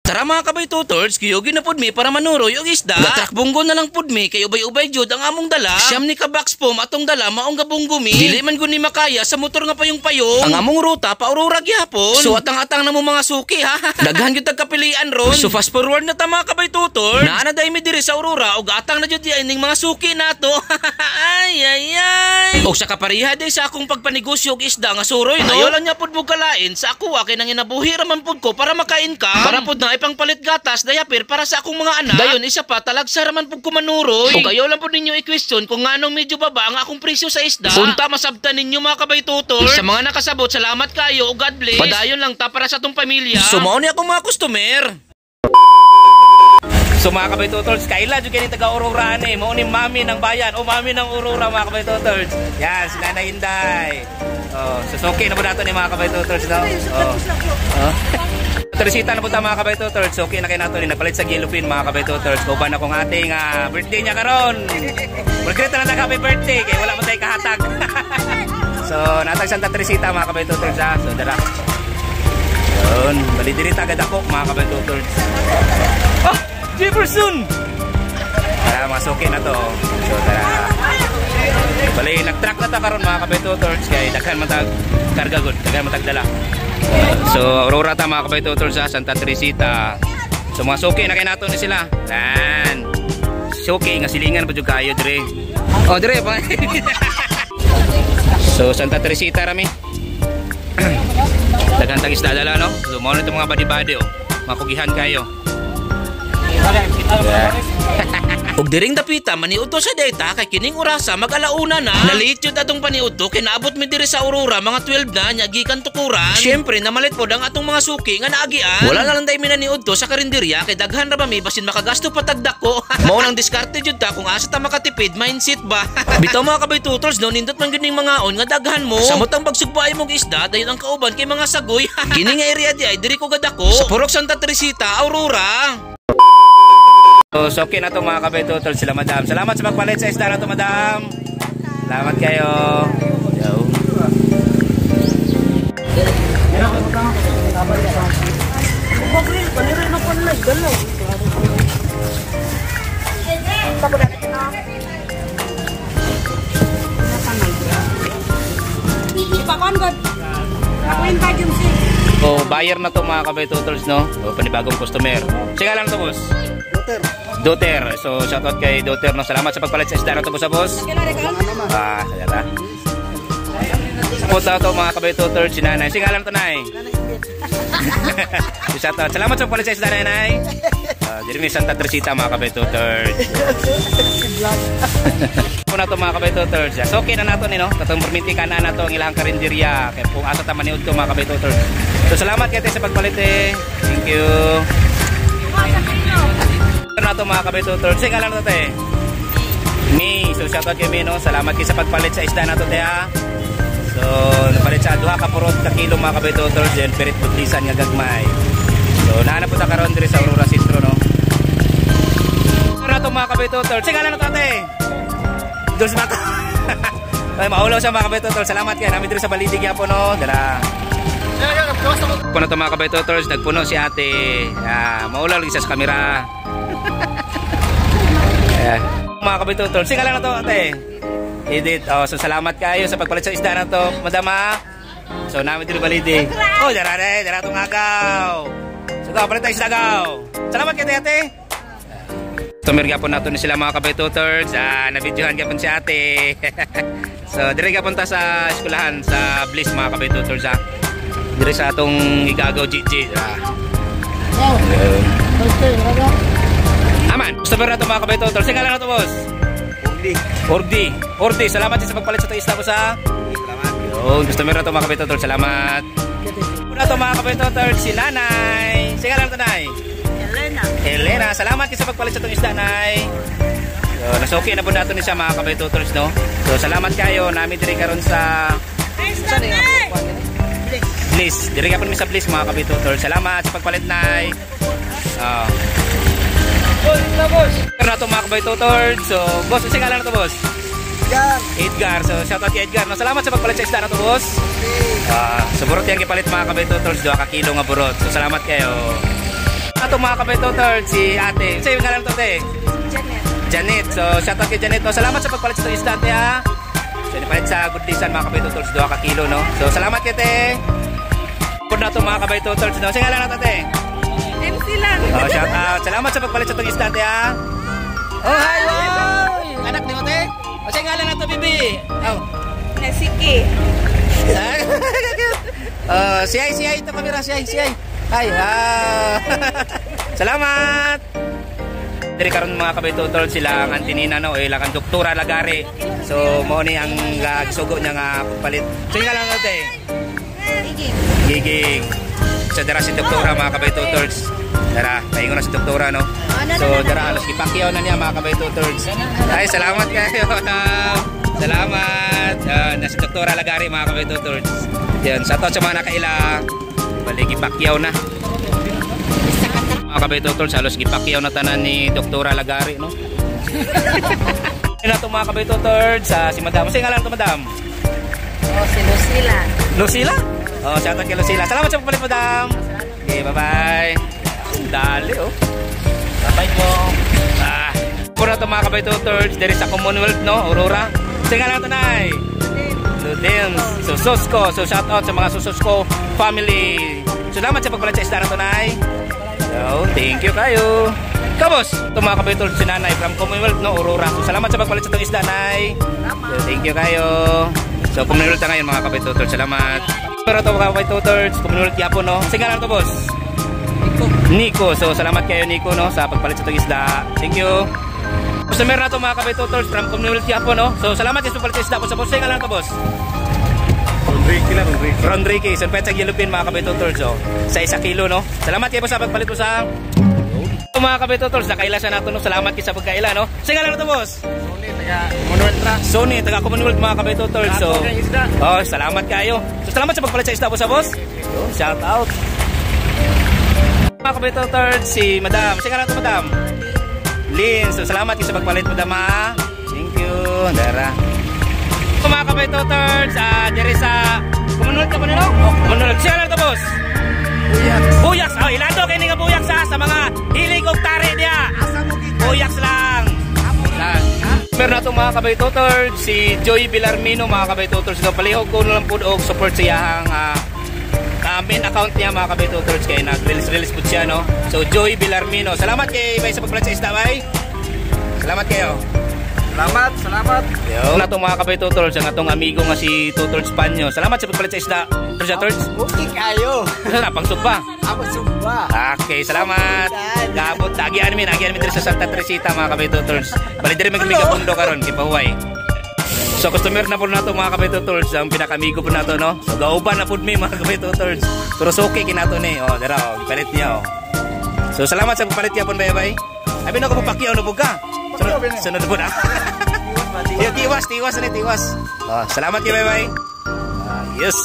Tara mga kabay tutors, kiyogin na pud mi para manuroy og isda. Gatrak bunggo na lang pud mi kay ubay-ubay jud ang among dala. Siyam ni ka box pom atong dala maong gabunggo mi. Dili man gud ni makaya sa motor nga payong-payong. Ang among ruta pa Aurora gyapon. So atang-atang na mo mga suki ha. Daghan gyud tagkapilian ron. So fast forward na ta mga kabay tutors. Naa na day mi diri sa Aurora og atang na jud ning mga suki nato. ay. Og sa kapariha day sa akong pagpanegosyo og isda nga suroy no. Ayo lang nya pud mo kalain sa ako kay nang inabuhi raman pud ko para makain ka. Para pud na ipang palit gatas dayapir para sa akong mga anak. Dayon isa pa talagsa raman pud ko manuroy. Ug ayaw lang pud ninyo i-question kung nganong medyo baba ang akong presyo sa isda. Unta masabtan ninyo mga kabay tutors. Sa mga nakasabot salamat kayo ug God bless. Padayon lang ta para sa atong pamilya. So mao ni akong mga customer. So mga kabay tutors, kaila jud kini taga Aurora ani, mao ni mami ng bayan o mami ng Aurora mga kabay tutors. Yan si Nanay Inday. Oh, susuki na po nato ni mga kabay tutors no. Teresita na po ta mga kabay tutors. Okay na kayo nato ni nagpalit sa yellowfin mga kabay tutors. Kuban akong ating birthday niya karon. Magkita na happy birthday kay wala mo tay kahatag. So natag Santa Teresita mga kabay tutors ha. So dara. Yun, bali diri tagad ako mga kabay tutors. Oh, Jefferson. Tara masukin na to. So tara. Bali nag-track na ta karon mga kabay tutors kay daghan man tag karga good, daghan man tag dala. So Aurora ta mga kabay tutors sa Santa Teresita. So mga suki na kay nato ni sila. Yan. Suki nga silingan pa jud kayo dire. Oh dire pa. So Santa Teresita rami. Daghan tag isda dala no. So mao nito mga badi-badi oh. Makugihan kayo. Yeah. Og diring dapita maniudto sa data kay kining orasa mag-alauna na. Naliit jud atong paniudto kay naabot mi diri sa Aurora mga 12 na nya gikan tukuran. Syempre namalit pod ang atong mga suki nga naagian. Wala na lang day mi naniudto sa karinderya kay daghan ra ba mi basin makagasto patagdak ko. Mao nang diskarte jud ta kung asa ta makatipid mindset ba. Bitaw mga kabay tutors no nindot man gyud ning mga on nga daghan mo. Samot ang pagsugbaay mong isda dayon ang kauban kay mga sagoy. Kini nga area di ay diri ko gadako sa Purok Santa Teresita, Aurora. So okay na to mga kabay tutors sila madam. Salamat sa pagpalit sa isda na to madam. Salamat kayo. Yo. Oh, buyer na to mga kabay tutors no. O panibagong customer. Sige lang to boss. Doter. So shoutout kay Doter no. Salamat sa pagpalit sa isda na to boss. Sayata. Support na to mga kabay tutors si Nanay. Sige lang to Nay. Shoutout. Salamat sa pagpalit sa isda Nanay. Diri ni Santa Teresita mga kabay tutors. Muna to mga kabay tutors. So okay na nato ni no. Katong perminti ka na nato ang ilang karinderya kay kung asa ta maniud to mga kabay tutors. So salamat kay sa pagpalit eh. Thank you. Na to mga kabay tutors. Sige lang to te. Mi, so shoutout kay mi no. Salamat kay sa pagpalit sa isda nato te ha. So napalit sa 2 ka purot ka kilo mga kabay tutors then perit putlisan nga gagmay. So naana po ta karon diri sa Aurora Centro no. Na to mga kabay tutors. Sige lang to te. Dos mata. Ay maulaw sa mga kabay tutors. Salamat kay namin diri sa Balidig gyapon no. Dara. Puno to mga kabay tutors, nagpuno si ate. Maulaw lagi sa kamera. Mga kabay tutors, sige lang na to ate. Edit. So salamat kayo sa pagpalit sa isda na to, madama. So namin dito Balidig. Oh, dara tong agaw. So palit tayo isda agaw. Salamat kay ate. Customer gyapon nato ni sila mga kabay tutors. Na-videohan gyapon si ate. So dire gyapon ta sa eskwelahan sa Bliss mga kabay tutors ha. Dire sa atong igagaw GG. Aman, customer na ito mga kabay tutors. Sige lang na ito boss. Ordi. Salamat sa pagpalit sa isda po sa. Salamat. Yun, customer na ito mga kabay tutors. Salamat. Una ito mga kabay tutors si Nanay. Sige lang ito Nay. Elena. Salamat sa pagpalit sa itong isda Nay. So nasuki na po natin niya mga kabay tutors no. So salamat kayo. Namin diri karon sa Bliss. Diri ka po sa Bliss mga kabay tutors. Salamat sa pagpalit Nay. Pero na ito mga kabay tutors. So boss, sige lang na ito boss. Edgar. So shoutout kay Edgar. No, salamat sa pagpalit sa isda na ito boss. Sa burot yan kipalit mga kabay tutors. 2 ka kilo nga burot. So salamat kayo. na ito mga kabay-tutors, si ate. Sa'yo nga lang ito, te? Janet. Janet. So, shoutout kay Janet. No? Salamat sa pagpalit sa itong isda, te, ha? So, nipalit sa Goodlisan mga kabay-tutors, 2 ka kilo, no? So, salamat kay te. Pud na ito mga kabay-tutors, no? Sa'yo nga lang ito, te? MC lang. Oh, shoutout. Salamat sa pagpalit sa itong isda, te, ha? Oh, hi, boy! Anak ni mo, te? O, sa'yo nga lang ito, bibi. Oh. Nasiki. Siyay, ito kamera, siyay. Ay, salamat! Diri karon mga kabay-tutors sila ang antinina, no? Ilang ang doktora lagari. So, mo ni ang sugo niya nga palit. So, nga lang natin. Giging. So, dara si doktora mga kabay-tutors. Dara, pahingo na si doktora, no? So, dara, alas ipakyaw na niya mga kabay-tutors. Ay, salamat kayo. Salamat. Nasa doktora lagari mga kabay-tutors. Yan, sa to sa mga nakaila, balik ipakyaw na. Mga kabay-tutors, halos ipakyaw na tanan ni doktora lagari, no? Yan na ito mga kabay-tutors, si madam. Kasi nga lang ito, madam? Oh, si Lucila. Lucila? Oh, shoutout kay Lucila. Salamat sa papalit, madam. Okay, bye-bye. Dali, oh. Bye-bye po. Puro ito mga kabay-tutors, there is a Commonwealth, no? Aurora. Kasi nga lang ito, nay. Ludens. So, Sosko. So, shoutout sa mga Sosko family. Salamat sa pagpalit sa isda na ito, nay. So, thank you kayo. Kabos, ito mga kabay-tutors, si nanay from Commonwealth, no? Aurora. So, salamat sa pagpalit sa itong isda, nay. So, thank you kayo. So, Commonwealth na ngayon mga kabay-tutors. Salamat. Pero ito mga kabay-tutors, Commonwealth Yapo, no? Sige lang ito, boss. Nico. So, salamat kayo, Nico, no? Sa pagpalit sa itong isda. Thank you. Customer na ito mga kabay-tutors from Commonwealth Yapo, no? So, salamat kayo sa pagpalit sa isda po sa boss. Sige lang ito, boss. Ronrique. So, pwede sa Yellowfin mga kabay-tutors, oh. Sa 1 kilo, no? Salamat kayo po sa pagpalit po sa mga kabay-tutors. Nakaila siya natin, no? Salamat kayo sa pagkaila, no? Sige lang ito, boss. Sony, taga Commonwealth mga kabay-tutors. So, oh, salamat kayo. So, salamat sa pagpalit sa isda po sa boss. Shout out. Mga kabay-tutors, si madam. Sige lang ito, madam. Lynn. So, salamat kayo sa pagpalit, madam, ha? Thank you. Dara. Mga kabay-tutors, diri sa Commonwealth ka po nilo? Commonwealth. Sige lang ito, boss. Buyaks. Oh, ilado kayo nga buyaks, ha? Sa mga hilig o tari niya. Buyaks lang. Meron na itong mga kabay-tutors, si Joy Villarmino mga kabay-tutors. Palihog ko lang po og support siya ang main account niya mga kabay-tutors. Kaya nag-release po siya, no? So, Joy Villarmino. Salamat kay Bay sa pagpalit sa isda, Bay. Salamat kayo. Salamat. Yo. Na itong mga kabay-tutors, ang atong amigo nga si Tutors Panyo. Salamat sa pagpalit sa isda. Tutors. Okay kayo. Ano, pangsugba? Ako sumba. Okay, salamat. Gabot, agian min diri sa Santa Teresita mga kabay-tutors. Bali diri magmigabundo karon kay Pahuway. So customer na po nato mga kabay-tutors, ang pinakamigo po nato, no. So gauban na pud mi mga kabay-tutors. Pero okay kinato ni. Oh, dara oh, palit niya oh. So salamat sa palit niya pon bye-bye. Abi na ko papakyaw no pug ka. Sunod po na. Tiwas. Oh, salamat kay bye-bye. Yes.